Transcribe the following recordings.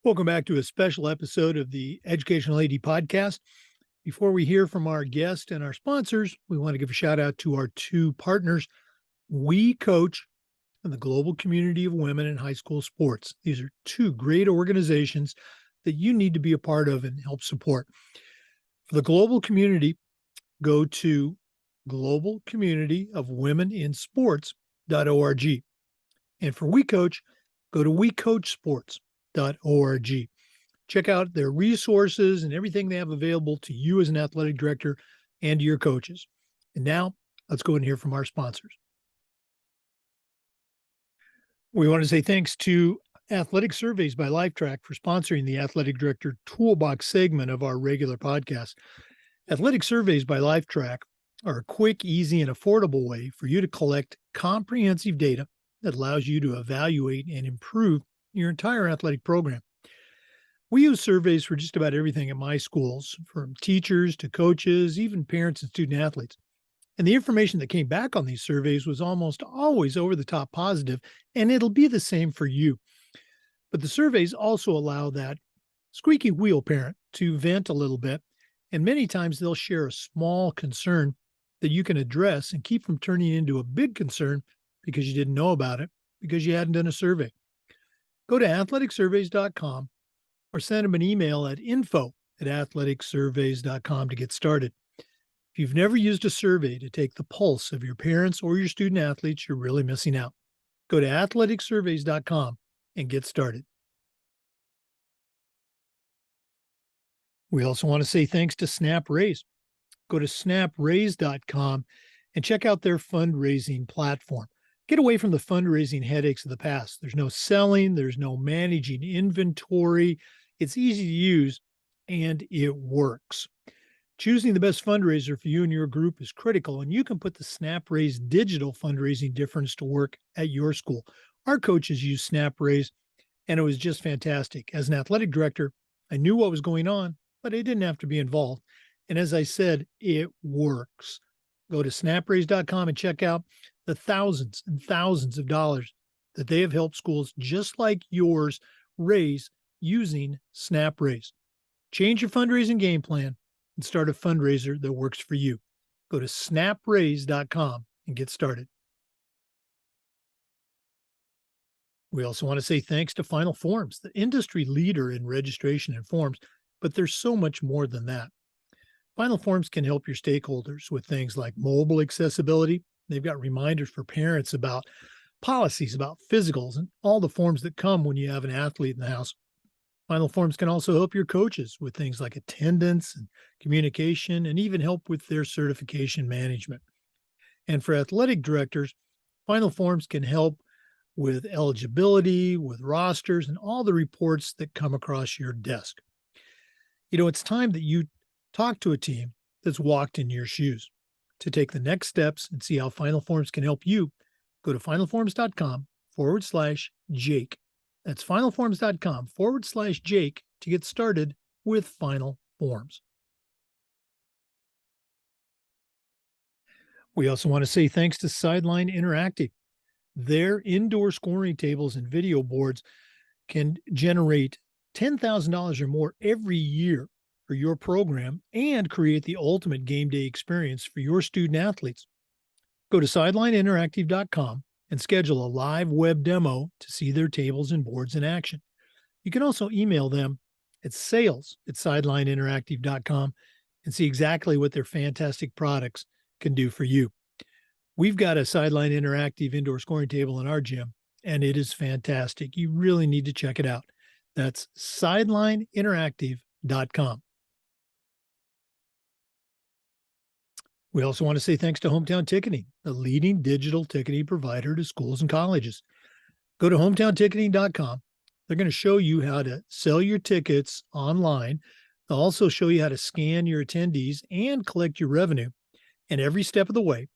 Welcome back to a special episode of the Educational AD Podcast. Before we hear from our guest and our sponsors, we want to give a shout out to our two partners, We Coach and the Global Community of Women in High School Sports. These are two great organizations that you need to be a part of and help support. For the global community, go to globalcommunityofwomeninsports.org. And for We Coach, go to wecoachsports.org. Check out their resources and everything they have available to you as an athletic director and to your coaches. And now let's go and hear from our sponsors. We want to say thanks to Athletic Surveys by Lifetrack for sponsoring the Athletic Director Toolbox segment of our regular podcast. Athletic Surveys by Lifetrack are a quick, easy, and affordable way for you to collect comprehensive data that allows you to evaluate and improve your entire athletic program. We use surveys for just about everything at my schools, from teachers to coaches, even parents and student athletes. And the information that came back on these surveys was almost always over the top positive, and it'll be the same for you. But the surveys also allow that squeaky wheel parent to vent a little bit, and many times they'll share a small concern that you can address and keep from turning into a big concern because you didn't know about it, because you hadn't done a survey. Go to athleticsurveys.com or send them an email at info@athleticsurveys.com to get started. If you've never used a survey to take the pulse of your parents or your student athletes, you're really missing out. Go to athleticsurveys.com and get started. We also want to say thanks to SnapRaise. Go to SnapRaise.com and check out their fundraising platform. Get away from the fundraising headaches of the past. There's no selling, there's no managing inventory. It's easy to use and it works. Choosing the best fundraiser for you and your group is critical, and you can put the SnapRaise digital fundraising difference to work at your school. Our coaches use SnapRaise, and it was just fantastic. As an athletic director, I knew what was going on, but I didn't have to be involved. And as I said, it works. Go to snapraise.com and check out the thousands and thousands of dollars that they have helped schools just like yours raise using SnapRaise. Change your fundraising game plan and start a fundraiser that works for you. Go to snapraise.com and get started. We also want to say thanks to Final Forms, the industry leader in registration and forms, but there's so much more than that. Final Forms can help your stakeholders with things like mobile accessibility. They've got reminders for parents about policies, about physicals, and all the forms that come when you have an athlete in the house. Final Forms can also help your coaches with things like attendance and communication, and even help with their certification management. And for athletic directors, Final Forms can help with eligibility, with rosters, and all the reports that come across your desk. You know, it's time that you talk to a team that's walked in your shoes. To take the next steps and see how Final Forms can help you, go to finalforms.com/Jake. That's finalforms.com/Jake to get started with Final Forms. We also want to say thanks to Sideline Interactive. Their indoor scoring tables and video boards can generate $10,000 or more every year for your program and create the ultimate game day experience for your student athletes. Go to sidelineinteractive.com and schedule a live web demo to see their tables and boards in action. You can also email them at sales@sidelineinteractive.com and see exactly what their fantastic products can do for you. We've got a Sideline Interactive indoor scoring table in our gym, and it is fantastic. You really need to check it out. That's sidelineinteractive.com. We also want to say thanks to Hometown Ticketing, the leading digital ticketing provider to schools and colleges. Go to hometownticketing.com. They're going to show you how to sell your tickets online. They'll also show you how to scan your attendees and collect your revenue. And every step of the way,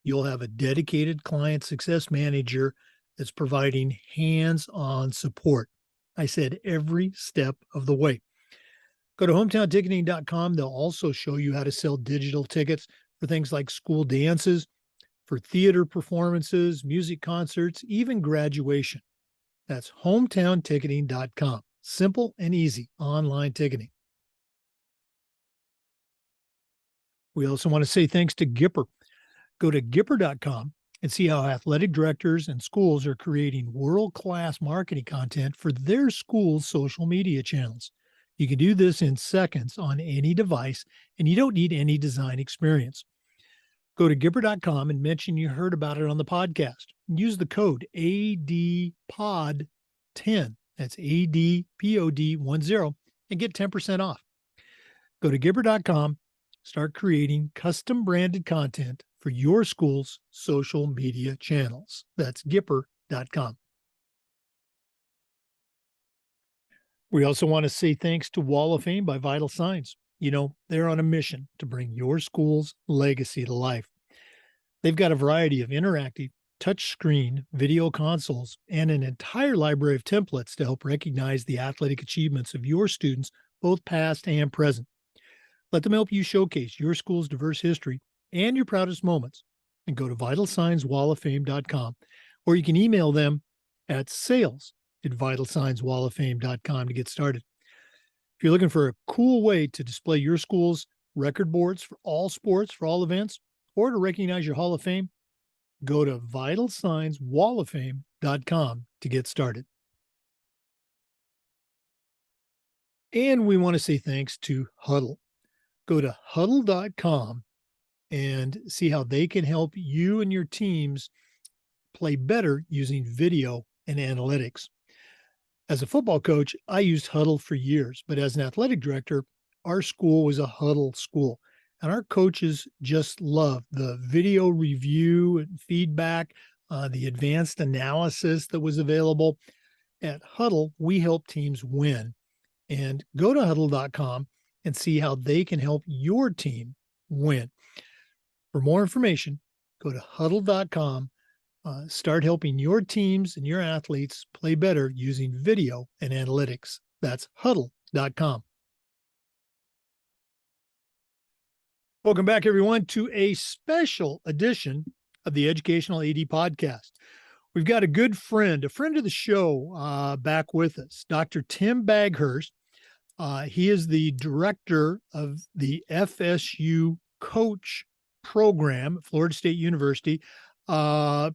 you'll have a dedicated client success manager that's providing hands-on support. I said every step of the way. Go to hometownticketing.com. They'll also show you how to sell digital tickets for things like school dances, for theater performances, music concerts, even graduation. That's hometownticketing.com. Simple and easy online ticketing. We also want to say thanks to Gipper. Go to Gipper.com and see how athletic directors and schools are creating world-class marketing content for their school's social media channels. You can do this in seconds on any device, and you don't need any design experience. Go to Gipper.com and mention you heard about it on the podcast. Use the code ADPOD10. That's ADPOD10 and get 10% off. Go to Gipper.com, start creating custom branded content for your school's social media channels. That's Gipper.com. We also want to say thanks to Wall of Fame by Vital Signs. You know, they're on a mission to bring your school's legacy to life. They've got a variety of interactive, touchscreen video consoles and an entire library of templates to help recognize the athletic achievements of your students, both past and present. Let them help you showcase your school's diverse history and your proudest moments. And go to vitalsignswalloffame.com, or you can email them at sales@vitalsignswalloffame.com to get started. If you're looking for a cool way to display your school's record boards for all sports, for all events, or to recognize your Hall of Fame, go to vitalsignswalloffame.com to get started. And we want to say thanks to Huddle. Go to huddle.com and see how they can help you and your teams play better using video and analytics. As a football coach, I used Huddle for years, but as an athletic director, our school was a Huddle school. And our coaches just love the video review and feedback, the advanced analysis that was available. At Huddle, we help teams win. And go to huddle.com and see how they can help your team win. For more information, go to huddle.com. Start helping your teams and your athletes play better using video and analytics. That's huddle.com. Welcome back, everyone, to a special edition of the Educational AD Podcast. We've got a good friend, a friend of the show, back with us, Dr. Tim Baghurst. He is the director of the FSU COACH program at Florida State University.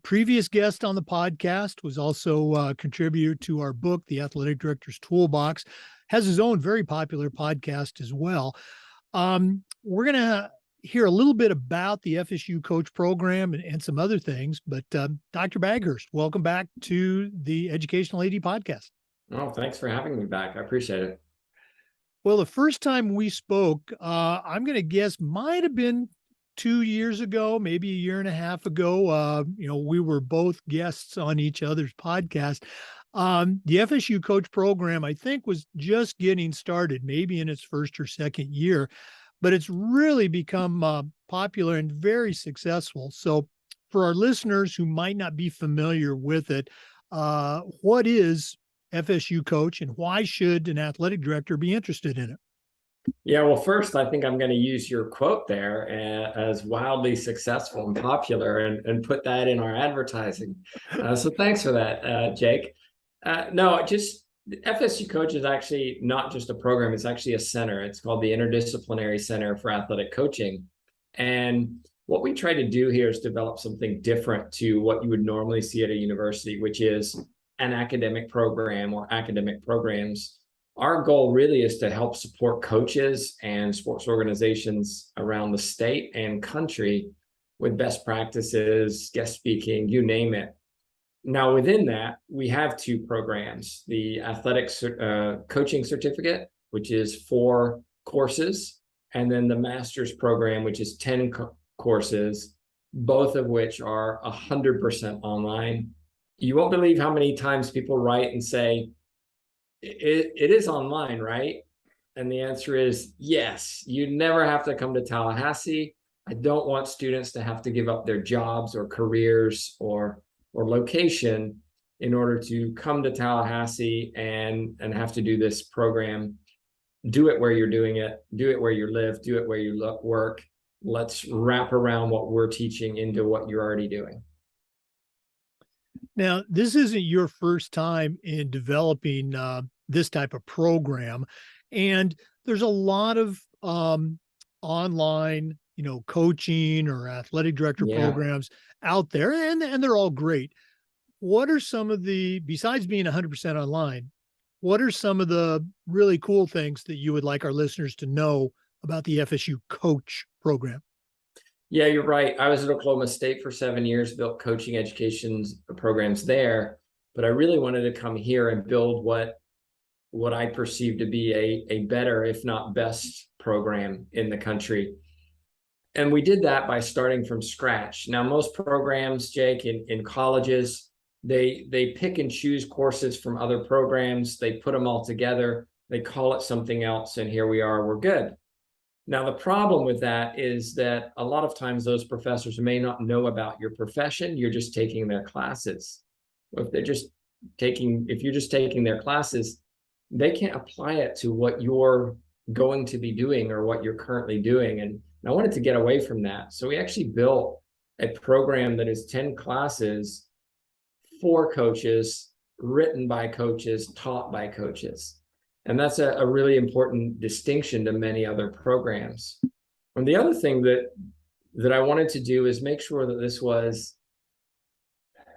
Previous guest on the podcast, was also a contributor to our book, The Athletic Director's Toolbox, has his own very popular podcast as well. We're going to hear a little bit about the FSU Coach program and some other things, but Dr. Baghurst, welcome back to the Educational AD Podcast. Oh, thanks for having me back. I appreciate it. Well, the first time we spoke, I'm going to guess might have been 2 years ago, maybe a year and a half ago. We were both guests on each other's podcast. The FSU Coach program, I think, was just getting started, maybe in its first or second year, but it's really become popular and very successful. So for our listeners who might not be familiar with it, what is FSU Coach and why should an athletic director be interested in it? Yeah, well, first, I think I'm going to use your quote there as wildly successful and popular and put that in our advertising. So thanks for that, Jake. No, just FSU Coach is actually not just a program. It's actually a center. It's called the Interdisciplinary Center for Athletic Coaching. And what we try to do here is develop something different to what you would normally see at a university, which is an academic program or academic programs. Our goal really is to help support coaches and sports organizations around the state and country with best practices, guest speaking, you name it. Now, within that, we have two programs, the athletic coaching certificate, which is 4 courses, and then the master's program, which is 10 courses, both of which are 100% online. You won't believe how many times people write and say, it is online, right? And the answer is yes. You never have to come to Tallahassee. I don't want students to have to give up their jobs or careers or location in order to come to Tallahassee and have to do this program. Do it where you're doing it. Do it where you live. Do it where you work. Let's wrap around what we're teaching into what you're already doing. Now, this isn't your first time in developing this type of program. And there's a lot of online, coaching or athletic director Yeah. programs out there, and they're all great. What are some of the, besides being 100% online, what are some of the really cool things that you would like our listeners to know about the FSU Coach program? Yeah, you're right. I was at Oklahoma State for 7 years, built coaching education programs there, but I really wanted to come here and build what I perceive to be a better, if not best, program in the country. And we did that by starting from scratch. Now, most programs, Jake, in colleges, they pick and choose courses from other programs, they put them all together, they call it something else, and here we are, we're good. Now, the problem with that is that a lot of times those professors may not know about your profession. You're just taking their classes. If you're just taking their classes, they can't apply it to what you're going to be doing or what you're currently doing. And I wanted to get away from that. So we actually built a program that is 10 classes for coaches, written by coaches, taught by coaches. And that's a really important distinction to many other programs. And the other thing that I wanted to do is make sure that this was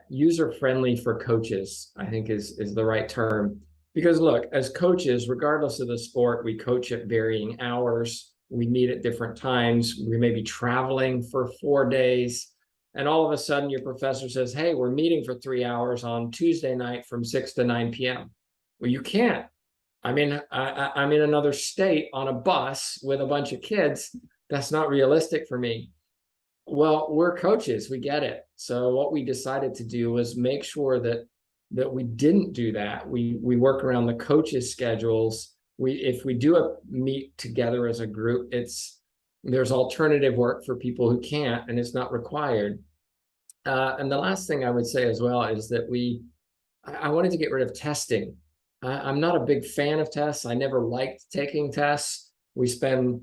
user-friendly for coaches, I think is the right term. Because look, as coaches, regardless of the sport, we coach at varying hours. We meet at different times. We may be traveling for 4 days. And all of a sudden your professor says, hey, we're meeting for 3 hours on Tuesday night from 6 to 9 p.m. Well, you can't. I'm in another state on a bus with a bunch of kids. That's not realistic for me. Well, we're coaches, we get it. So what we decided to do was make sure that we didn't do that. We work around the coaches' schedules. If we do a meet together as a group, there's alternative work for people who can't, and it's not required. And the last thing I would say as well is that I wanted to get rid of testing. I'm not a big fan of tests. I never liked taking tests. We spend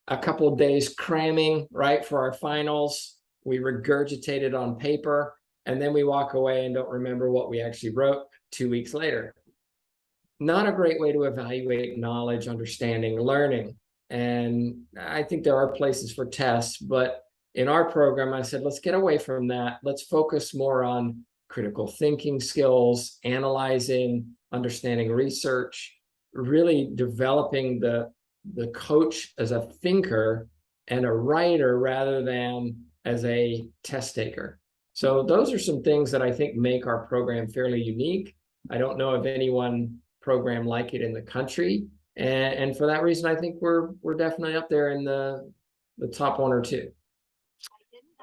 a couple of days cramming, right, for our finals. We regurgitate it on paper, and then we walk away and don't remember what we actually wrote 2 weeks later. Not a great way to evaluate knowledge, understanding, learning. And I think there are places for tests, but in our program, I said, let's get away from that. Let's focus more on critical thinking skills, analyzing, understanding research, really developing the coach as a thinker and a writer rather than as a test taker. So those are some things that I think make our program fairly unique. I don't know of any one program like it in the country. And for that reason, I think we're definitely up there in the top 1 or 2.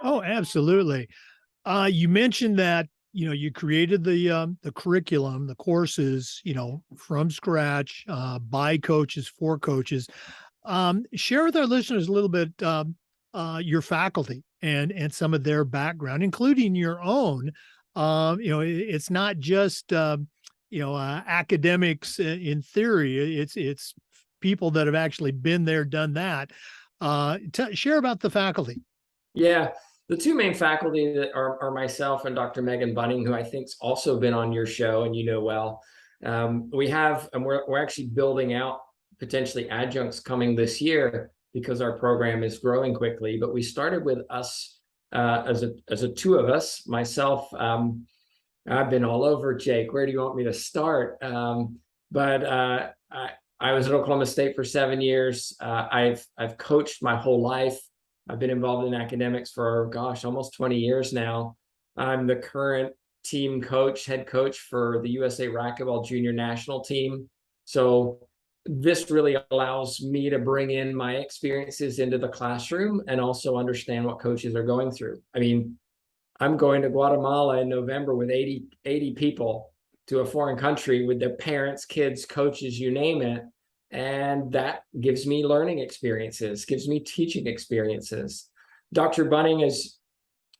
Oh, absolutely. You mentioned that, you created the curriculum, the courses, from scratch, by coaches, for coaches. Share with our listeners a little bit, your faculty and some of their background, including your own. It's not just, academics in theory. It's people that have actually been there, done that. Share about the faculty. Yeah. The 2 main faculty that are myself and Dr. Megan Bunning, who I think's also been on your show and well. We're actually building out potentially adjuncts coming this year because our program is growing quickly. But we started with us as a 2 of us. Myself, I've been all over, Jake. Where do you want me to start? I was at Oklahoma State for 7 years. I've coached my whole life. I've been involved in academics for, almost 20 years now. I'm the current team coach, head coach for the USA Racquetball Junior National Team. So this really allows me to bring in my experiences into the classroom and also understand what coaches are going through. I mean, I'm going to Guatemala in November with 80 people to a foreign country with their parents, kids, coaches, you name it. And that gives me learning experiences, gives me teaching experiences. Dr. Bunning, as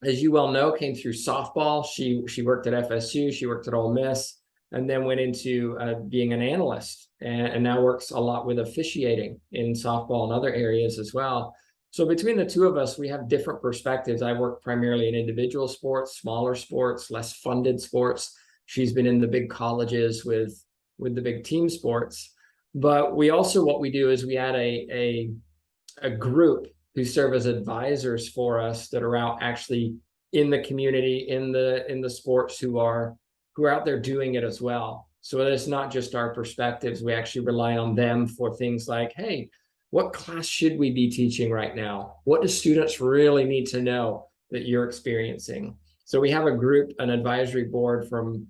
you well know, came through softball. She worked at FSU, she worked at Ole Miss, and then went into being an analyst and now works a lot with officiating in softball and other areas as well. So between the 2 of us, we have different perspectives. I work primarily in individual sports, smaller sports, less funded sports. She's been in the big colleges with with the big team sports. But we also, what we do is we add a group who serve as advisors for us that are out actually in the community, in the sports, who are out there doing it as well. So it's not just our perspectives. We actually rely on them for things like, hey, what class should we be teaching right now? What do students really need to know that you're experiencing? So we have a group, an advisory board from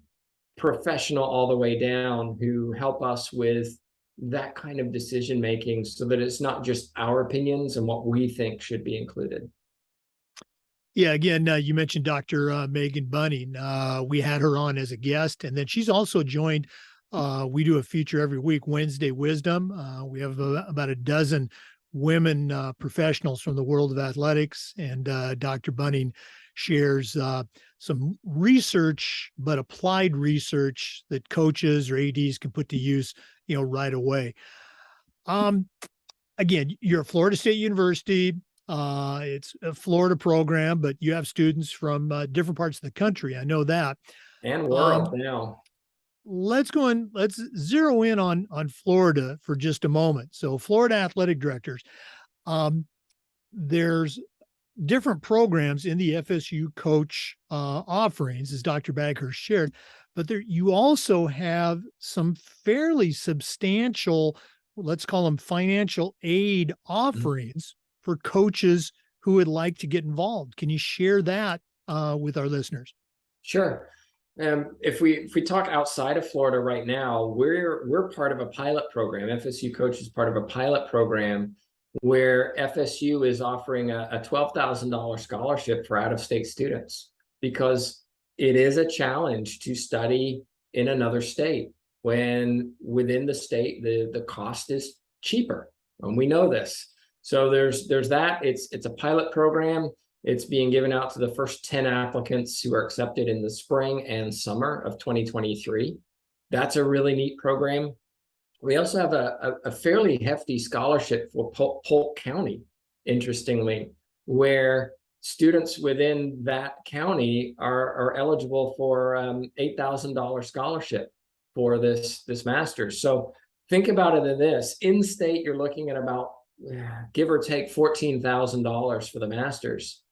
professional all the way down, who help us with that kind of decision making, so that it's not just our opinions and what we think should be included. Yeah, again, you mentioned Dr. Megan Bunning. We had her on as a guest, and then she's also joined. We do a feature every week, Wednesday Wisdom. We have about a dozen women professionals from the world of athletics, and Dr. Bunning shares some research, but applied research that coaches or ADs can put to use, right away. Again, you're at Florida State University. It's a Florida program, but you have students from different parts of the country. I know that. And world now. Let's zero in on Florida for just a moment. So Florida athletic directors, there's different programs in the FSU coach offerings, as Dr. Baghurst shared, but you also have some fairly substantial, let's call them financial aid offerings for coaches who would like to get involved. Can you share that with our listeners? Sure. If we talk outside of Florida right now, we're part of a pilot program. FSU Coach is part of a pilot program where FSU is offering a $12,000 scholarship for out-of-state students, because it is a challenge to study in another state when within the state the cost is cheaper, and we know this. So there's that. It's a pilot program. It's being given out to the first 10 applicants who are accepted in the spring and summer of 2023. That's a really neat program. We also have a fairly hefty scholarship for Polk County, interestingly, where students within that county are eligible for $8,000 scholarship for this master's. So think about it in this. In state, you're looking at about, give or take, $14,000 for the master's.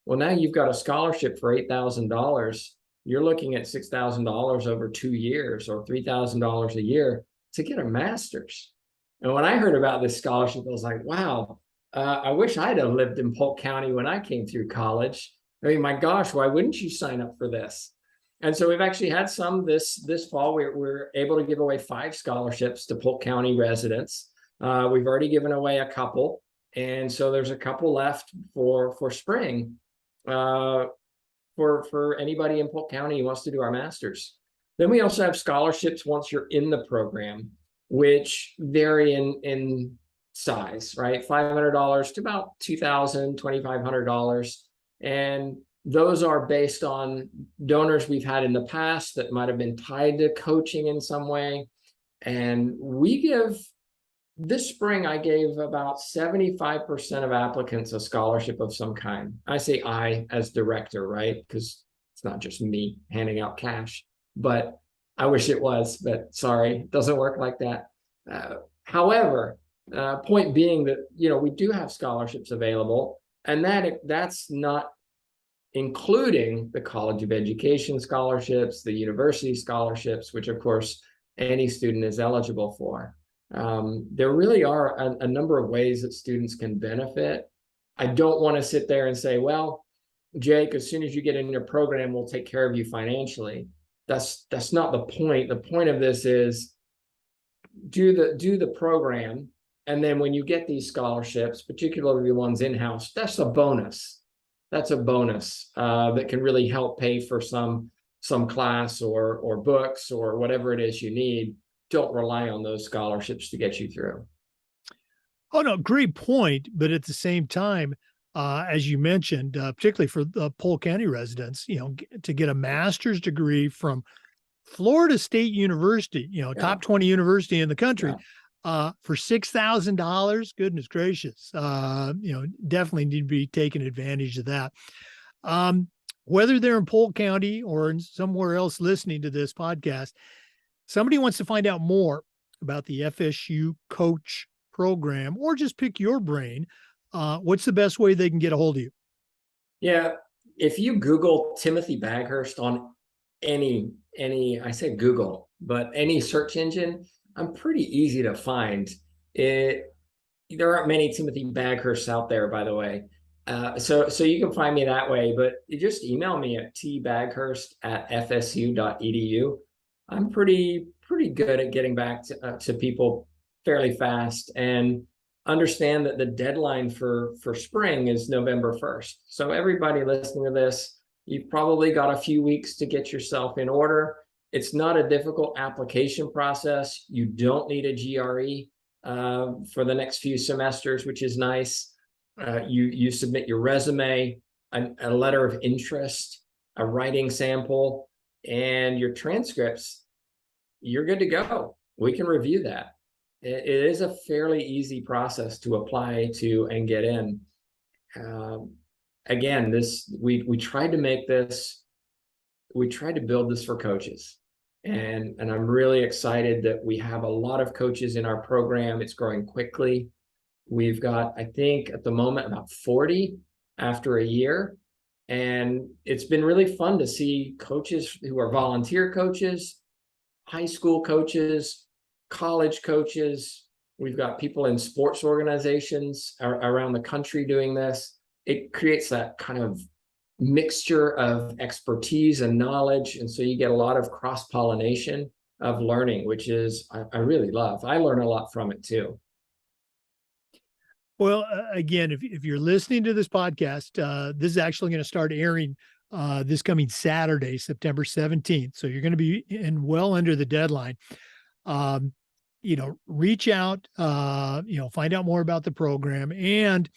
Well, now you've got a scholarship for $8,000. You're looking at $6,000 over 2 years, or $3,000 a year to get a master's. And when I heard about this scholarship, I was like, wow, I wish I'd have lived in Polk County when I came through college. I mean, my gosh, why wouldn't you sign up for this? And so we've actually had some this fall. We're able to give away 5 scholarships to Polk County residents. We've already given away a couple, and so there's a couple left for spring for anybody in Polk County who wants to do our master's. Then we also have scholarships once you're in the program, which vary in size, right? $500 to about $2,000, $2,500. And those are based on donors we've had in the past that might have been tied to coaching in some way. And we give, this spring, I gave about 75% of applicants a scholarship of some kind. I say I as director, right? Because it's not just me handing out cash, but I wish it was, but sorry, it doesn't work like that. However, point being that, we do have scholarships available, and that's not including the College of Education scholarships, the university scholarships, which of course any student is eligible for. There really are a number of ways that students can benefit. I don't want to sit there and say, well, Jake, as soon as you get in your program, we'll take care of you financially. That's not the point. The point of this is do the program, and then when you get these scholarships, particularly the ones in-house, that's a bonus. That's a bonus that can really help pay for some class or books or whatever it is you need. Don't rely on those scholarships to get you through. Oh, no, great point. But at the same time, as you mentioned, particularly for the Polk County residents, to get a master's degree from Florida State University, top 20 university in the country, for $6,000, goodness gracious, definitely need to be taking advantage of that. Whether they're in Polk County or in somewhere else listening to this podcast, Somebody wants to find out more about the FSU Coach program or just pick your brain, what's the best way they can get a hold of you? Yeah, if you Google Timothy Baghurst on any, I say Google, but any search engine, I'm pretty easy to find. There aren't many Timothy Baghursts out there, by the way. So you can find me that way, but you just email me at tbaghurst@fsu.edu. I'm pretty good at getting back to people fairly fast, and understand that the deadline for spring is November 1st. So everybody listening to this, you've probably got a few weeks to get yourself in order. It's not a difficult application process. You don't need a GRE for the next few semesters, which is nice. You submit your resume, a letter of interest, a writing sample, and your transcripts. You're good to go. We can review that. It is a fairly easy process to apply to and get in. Again, we tried to make this. We tried to build this for coaches. And I'm really excited that we have a lot of coaches in our program. It's growing quickly. We've got, I think at the moment, about 40 after a year. And it's been really fun to see coaches who are volunteer coaches, high school coaches, college coaches. We've got people in sports organizations around the country doing this. It creates that kind of mixture of expertise and knowledge, and so you get a lot of cross-pollination of learning, which is I really love. I learn a lot from it too. Well, again, if you're listening to this podcast, this is actually going to start airing this coming Saturday, September 17th. So you're going to be in well under the deadline. Reach out, find out more about the program. And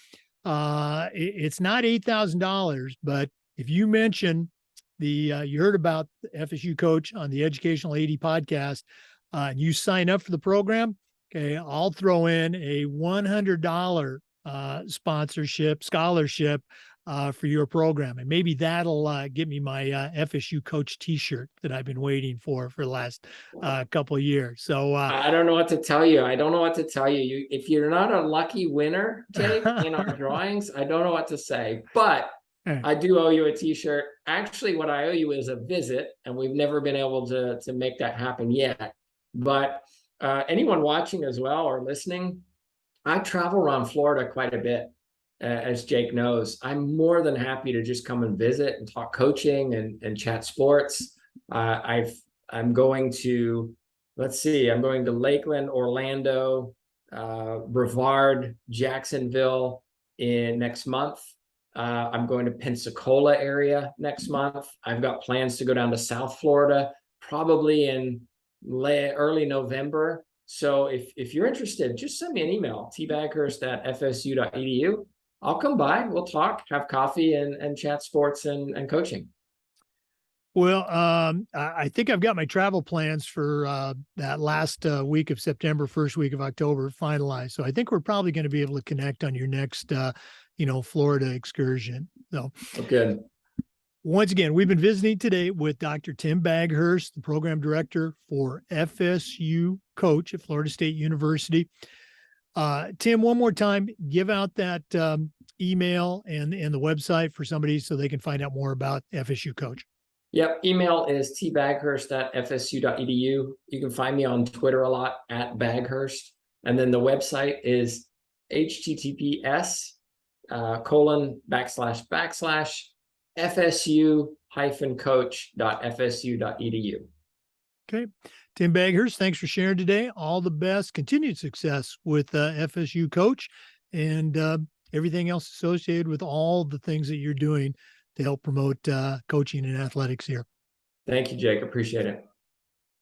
it's not $8,000, but if you mention you heard about the FSU Coach on the Educational AD podcast, and you sign up for the program, okay, I'll throw in a $100 scholarship for your program, and maybe that'll get me my FSU Coach T-shirt that I've been waiting for the last couple of years. So I don't know what to tell you. If you're not a lucky winner, Jake, in our drawings, I don't know what to say. But I do owe you a T-shirt. Actually, what I owe you is a visit, and we've never been able to make that happen yet. But anyone watching as well or listening, I travel around Florida quite a bit. As Jake knows, I'm more than happy to just come and visit and talk coaching and chat sports. I'm going to, I'm going to Lakeland, Orlando, Brevard, Jacksonville next month. I'm going to Pensacola area next month. I've got plans to go down to South Florida, probably in early November. So if you're interested, just send me an email, tbaghurst@fsu.edu. I'll come by, we'll talk, have coffee, and chat sports and coaching. Well, I think I've got my travel plans for that last week of September, first week of October finalized. So I think we're probably going to be able to connect on your next, Florida excursion. So good. Once again, we've been visiting today with Dr. Tim Baghurst, the program director for FSU Coach at Florida State University. Tim, one more time, give out that email and the website for somebody so they can find out more about FSU Coach. Yep. Email is tbaghurst@fsu.edu. You can find me on Twitter a lot @Baghurst. And then the website is https://FSU-coach.fsu.edu. Okay. Tim Baghurst, thanks for sharing today. All the best, continued success with FSU Coach and everything else associated with all the things that you're doing to help promote coaching and athletics here. Thank you, Jake. Appreciate it.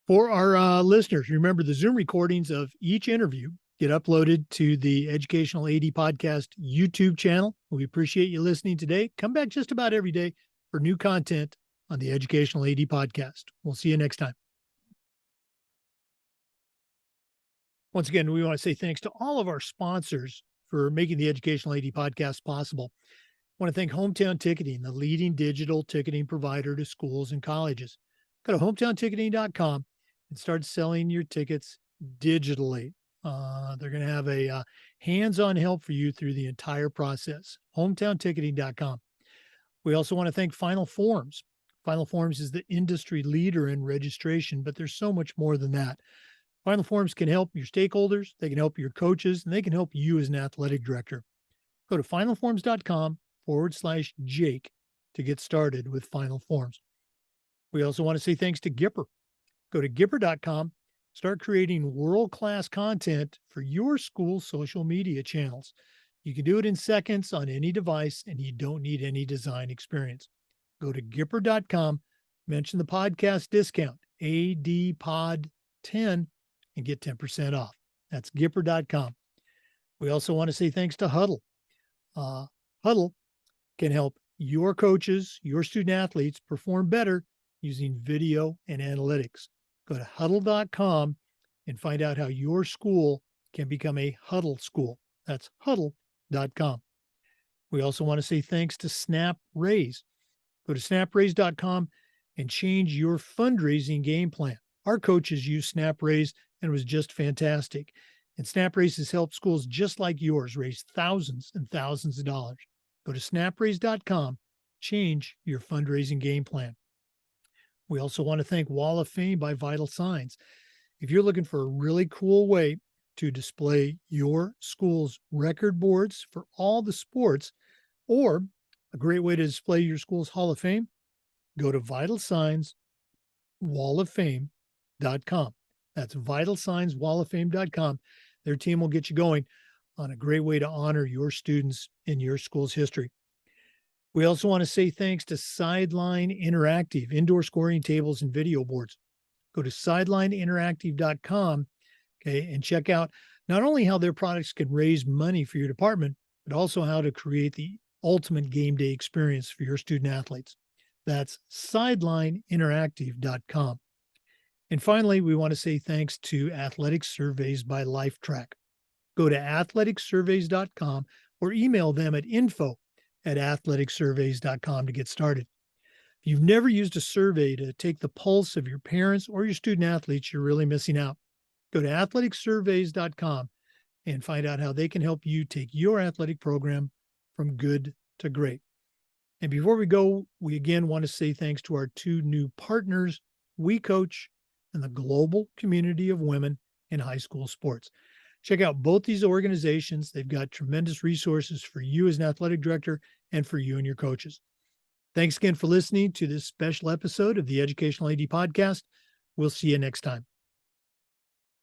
For our listeners, remember the Zoom recordings of each interview get uploaded to the Educational AD Podcast YouTube channel. We appreciate you listening today. Come back just about every day for new content on the Educational AD Podcast. We'll see you next time. Once again, we want to say thanks to all of our sponsors for making the Educational AD Podcast possible. I want to thank Hometown Ticketing, the leading digital ticketing provider to schools and colleges. Go to hometownticketing.com and start selling your tickets digitally. They're going to have a hands-on help for you through the entire process. Hometownticketing.com. We also want to thank Final Forms. Final Forms is the industry leader in registration, but there's so much more than that. Final Forms can help your stakeholders, they can help your coaches, and they can help you as an athletic director. Go to finalforms.com/Jake to get started with Final Forms. We also want to say thanks to Gipper. Go to Gipper.com, start creating world-class content for your school's social media channels. You can do it in seconds on any device, and you don't need any design experience. Go to Gipper.com, mention the podcast discount, ADPOD10, and get 10% off. That's Gipper.com. We also want to say thanks to Huddle. Huddle can help your coaches, your student athletes perform better using video and analytics. Go to Huddle.com and find out how your school can become a Huddle school. That's Huddle.com. We also want to say thanks to SnapRaise. Go to SnapRaise.com and change your fundraising game plan. Our coaches use SnapRaise and it was just fantastic. And SnapRaise has helped schools just like yours raise thousands and thousands of dollars. Go to SnapRaise.com, change your fundraising game plan. We also want to thank Wall of Fame by Vital Signs. If you're looking for a really cool way to display your school's record boards for all the sports, or a great way to display your school's Hall of Fame, go to VitalSignsWallOfFame.com. That's VitalSignsWallOfFame.com. Their team will get you going on a great way to honor your students in your school's history. We also want to say thanks to Sideline Interactive, indoor scoring tables and video boards. Go to sidelineinteractive.com, okay, and check out not only how their products can raise money for your department, but also how to create the ultimate game day experience for your student athletes. That's sidelineinteractive.com. And finally, we want to say thanks to Athletic Surveys by LifeTrack. Go to athleticsurveys.com or email them at info@athleticsurveys.com to get started. If you've never used a survey to take the pulse of your parents or your student athletes, you're really missing out. Go to athleticsurveys.com and find out how they can help you take your athletic program from good to great. And before we go, we again want to say thanks to our two new partners, We Coach and the global community of women in high school sports. Check out both these organizations. They've got tremendous resources for you as an athletic director and for you and your coaches. Thanks again for listening to this special episode of the Educational AD Podcast. We'll see you next time.